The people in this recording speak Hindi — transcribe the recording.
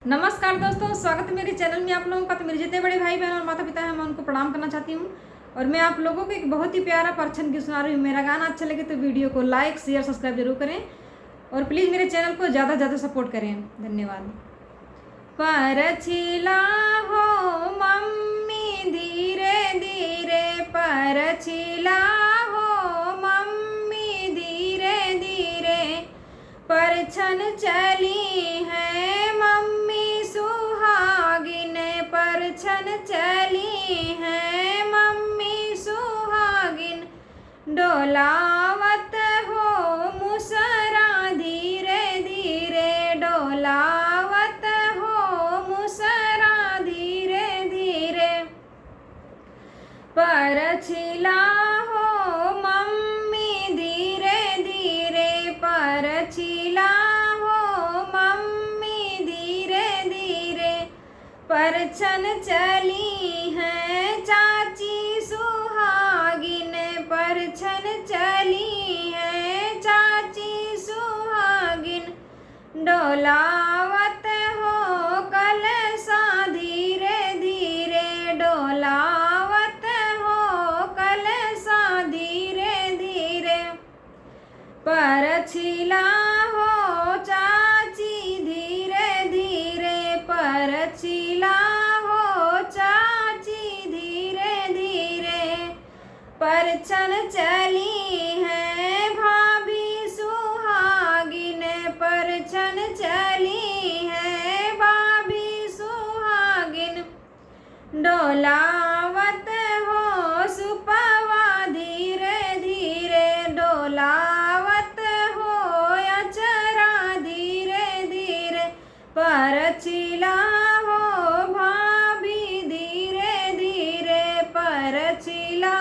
नमस्कार दोस्तों, स्वागत है मेरे चैनल में आप लोगों का। तो मेरे जितने बड़े भाई बहन और माता पिता हैं, मैं उनको प्रणाम करना चाहती हूँ। और मैं आप लोगों को एक बहुत ही प्यारा परछन की सुना रही हूँ। मेरा गाना अच्छा लगे तो वीडियो को लाइक शेयर सब्सक्राइब जरूर करें और प्लीज़ मेरे चैनल को ज़्यादा से ज़्यादा सपोर्ट करें। धन्यवाद। परछिला हो मम्मी धीरे धीरे, परछिला हो मम्मी धीरे धीरे, परछन चली है मम्मी सुहागिन, परछन चली है मम्मी सुहागिन, डोलावत हो मुसरा धीरे धीरे, डोलावत हो मुसरा धीरे धीरे, परछिला हो मम्मी धीरे धीरे, परछिला हो मम्मी धीरे धीरे, परछन चली है चाची सुहागिन, परछन चली है चाची सुहागिन, डोलावत हो कलसा धीरे धीरे, डोलावत हो कलसा धीरे धीरे, परछिला हो चाची धीरे धीरे, परछिला हो चाची धीरे धीरे, परछन चली है भाभी सुहागिन, परछन चली है भाभी सुहागिन, डोलावत हो सुपवा धीरे धीरे, डोलावत हो अचरा धीरे धीरे, परछिला हो भाभी धीरे धीरे, परछिला